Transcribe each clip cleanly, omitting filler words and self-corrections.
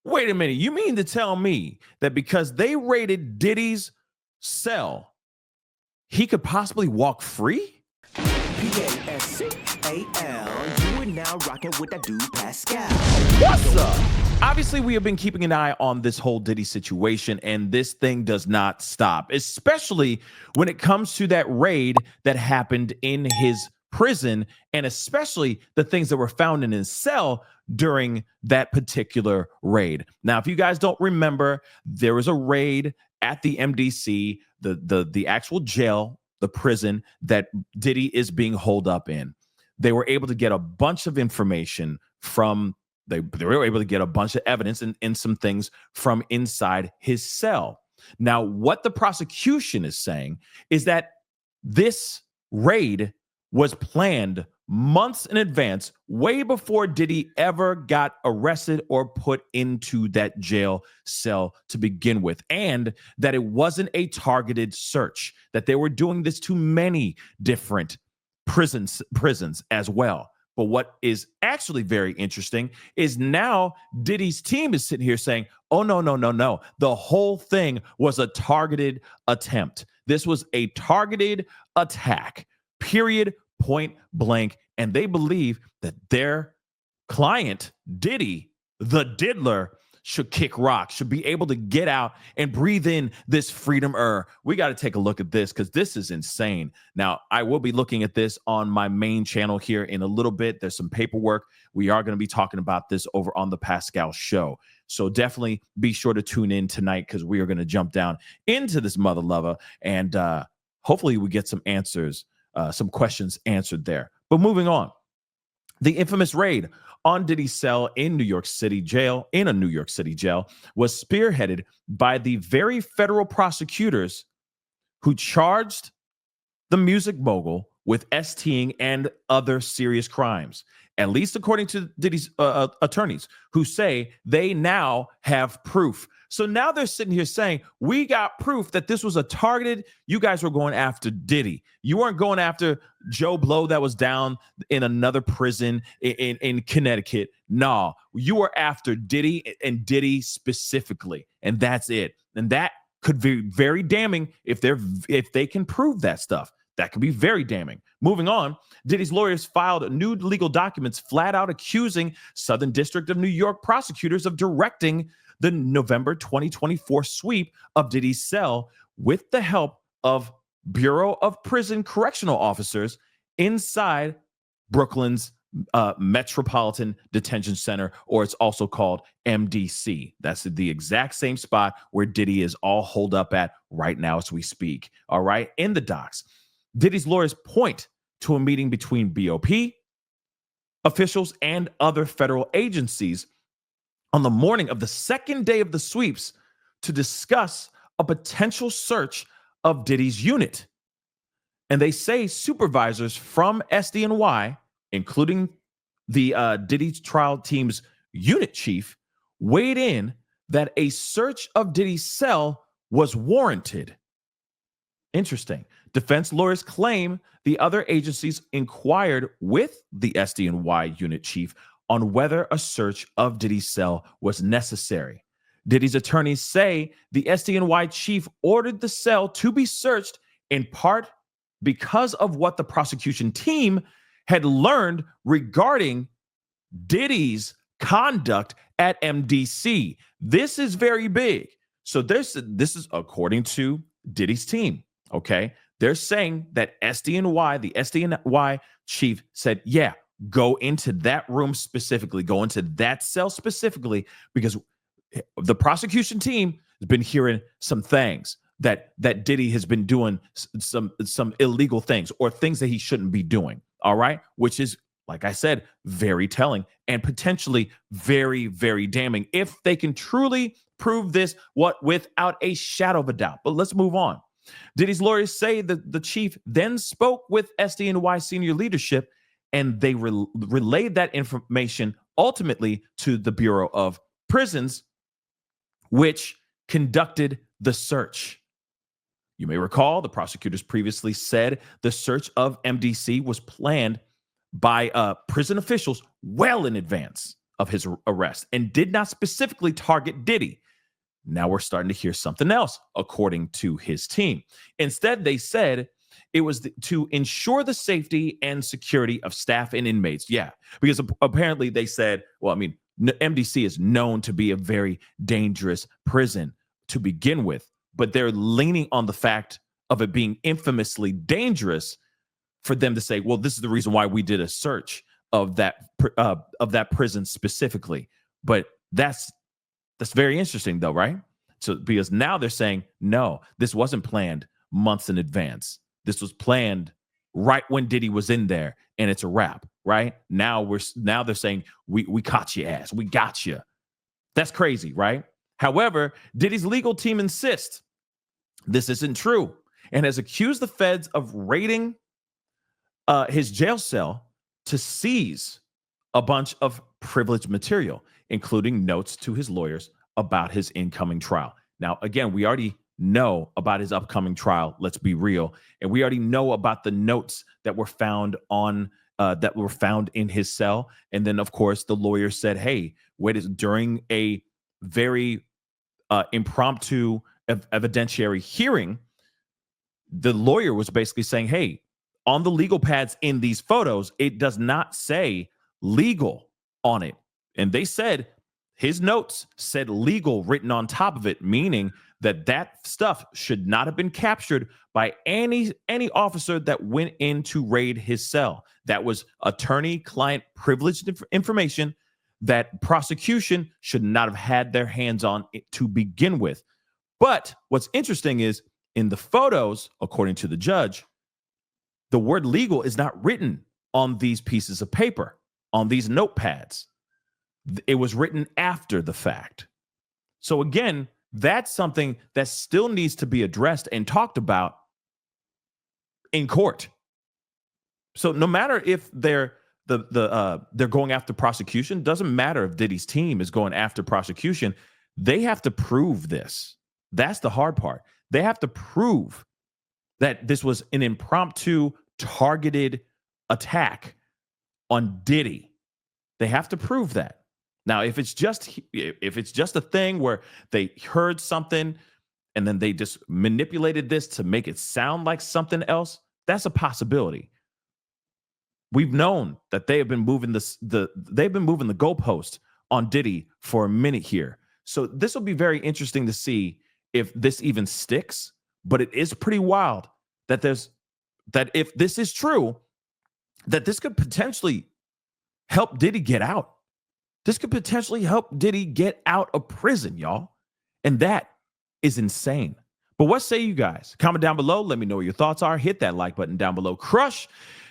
Wait a minute. You mean to tell me that because they raided Diddy's cell, he could possibly walk free? Pascal, you are now rocking with that dude Pascal. What's up? Obviously, we have been keeping an eye on this whole Diddy situation, and this thing does not stop, especially when it comes to that raid that happened in his prison, and especially the things that were found in his cell during that particular raid. Now, if you guys don't remember, there was a raid at the MDC, the actual jail, the prison that Diddy is being holed up in. They were able to get a bunch of information from, they were able to get a bunch of evidence and some things from inside his cell. Now, what the prosecution is saying is that this raid was planned months in advance, way before Diddy ever got arrested or put into that jail cell to begin with, and that it wasn't a targeted search, that they were doing this to many different prisons as well. But what is actually very interesting is now Diddy's team is sitting here saying, oh, no. The whole thing was a targeted attempt. This was a targeted attack, period, point blank. And they believe that their client, Diddy, the diddler, should kick rock, should be able to get out and breathe in this freedom air. We got to take a look at this because this is insane. Now, I will be looking at this on my main channel here in a little bit. There's some paperwork. We are going to be talking about this over on the Pascal show. So definitely be sure to tune in tonight because we are going to jump down into this mother lover and hopefully we get some answers, some questions answered there. But moving on, the infamous raid on Diddy's cell in a New York City jail, was spearheaded by the very federal prosecutors who charged the music mogul with STing and other serious crimes, at least according to Diddy's attorneys, who say they now have proof. So now they're sitting here saying, we got proof that this was a targeted, you guys were going after Diddy. You weren't going after Joe Blow that was down in another prison in Connecticut. No, you were after Diddy and Diddy specifically. And that's it. And that could be very damning if they can prove that stuff. That could be very damning. Moving on, Diddy's lawyers filed new legal documents flat out accusing Southern District of New York prosecutors of directing the November 2024 sweep of Diddy's cell with the help of Bureau of Prison Correctional Officers inside Brooklyn's Metropolitan Detention Center, or it's also called MDC. That's the exact same spot where Diddy is all holed up at right now as we speak. All right, in the docs. Diddy's lawyers point to a meeting between BOP officials and other federal agencies on the morning of the second day of the sweeps to discuss a potential search of Diddy's unit. And they say supervisors from SDNY, including the Diddy's trial team's unit chief, weighed in that a search of Diddy's cell was warranted. Interesting. Defense lawyers claim the other agencies inquired with the SDNY unit chief on whether a search of Diddy's cell was necessary. Diddy's attorneys say the SDNY chief ordered the cell to be searched in part because of what the prosecution team had learned regarding Diddy's conduct at MDC. This is very big. So this is according to Diddy's team, okay? They're saying that the SDNY chief said, yeah, go into that room specifically, go into that cell specifically, because the prosecution team has been hearing some things that Diddy has been doing some illegal things or things that he shouldn't be doing. All right. Which is, like I said, very telling and potentially very, very damning if they can truly prove this without a shadow of a doubt. But let's move on. Diddy's lawyers say that the chief then spoke with SDNY senior leadership and they relayed that information ultimately to the Bureau of Prisons, which conducted the search. You may recall the prosecutors previously said the search of MDC was planned by prison officials well in advance of his arrest and did not specifically target Diddy. Now we're starting to hear something else, according to his team. Instead, they said it was to ensure the safety and security of staff and inmates. Yeah, because apparently they said, well, I mean, MDC is known to be a very dangerous prison to begin with, but they're leaning on the fact of it being infamously dangerous for them to say, well, this is the reason why we did a search of that prison specifically. But that's very interesting, though, right? So because now they're saying, no, this wasn't planned months in advance. This was planned right when Diddy was in there, and it's a wrap, right? Now they're saying we caught your ass, we got you. That's crazy, right? However, Diddy's legal team insists this isn't true and has accused the feds of raiding his jail cell to seize a bunch of privileged material, including notes to his lawyers about his incoming trial. Now, again, we already know about his upcoming trial. Let's be real. And we already know about the notes that were found in his cell. And then, of course, the lawyer said, hey, during a very impromptu evidentiary hearing, the lawyer was basically saying, hey, on the legal pads in these photos, it does not say legal on it. And they said his notes said legal written on top of it, meaning that stuff should not have been captured by any officer that went in to raid his cell. That was attorney-client privileged information that prosecution should not have had their hands on it to begin with. But what's interesting is in the photos, according to the judge, the word legal is not written on these pieces of paper, on these notepads. It was written after the fact. So again, that's something that still needs to be addressed and talked about in court. So no matter if they're going after prosecution, doesn't matter if Diddy's team is going after prosecution, they have to prove this. That's the hard part. They have to prove that this was an impromptu targeted attack on Diddy. They have to prove that. Now, if it's just a thing where they heard something and then they just manipulated this to make it sound like something else, that's a possibility. We've known that they have been moving the goalpost on Diddy for a minute here. So this will be very interesting to see if this even sticks. But it is pretty wild that if this is true, that this could potentially help Diddy get out. This could potentially help Diddy get out of prison, y'all. And that is insane. But what say you guys? Comment down below. Let me know what your thoughts are. Hit that like button down below. Crush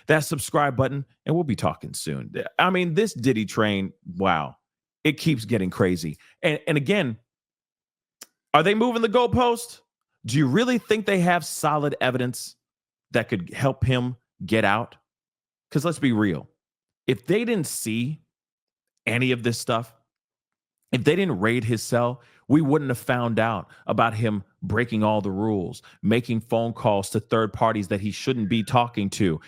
that subscribe button. And we'll be talking soon. I mean, this Diddy train, wow. It keeps getting crazy. And again, are they moving the goalpost? Do you really think they have solid evidence that could help him get out? Because let's be real. If they didn't see any of this stuff, if they didn't raid his cell, we wouldn't have found out about him breaking all the rules, making phone calls to third parties that he shouldn't be talking to,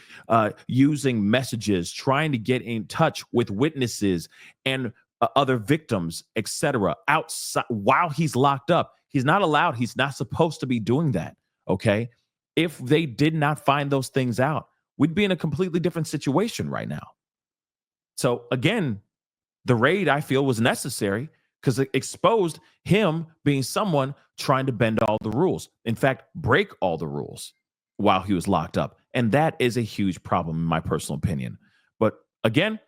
using messages, trying to get in touch with witnesses and other victims, etc. outside while he's locked up. He's not allowed. He's not supposed to be doing that. Okay. If they did not find those things out, we'd be in a completely different situation right now. So again, the raid, I feel, was necessary because it exposed him being someone trying to bend all the rules. In fact, break all the rules while he was locked up. And that is a huge problem, in my personal opinion. But again,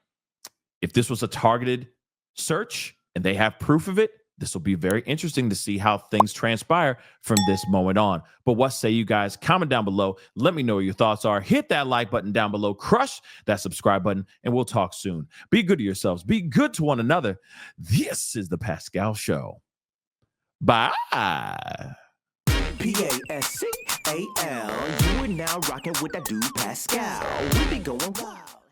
if this was a targeted search and they have proof of it, this will be very interesting to see how things transpire from this moment on. But what say you guys? Comment down below. Let me know what your thoughts are. Hit that like button down below. Crush that subscribe button, and we'll talk soon. Be good to yourselves. Be good to one another. This is the Pascal Show. Bye. Pascal. You are now rocking with that dude Pascal. We be going wild.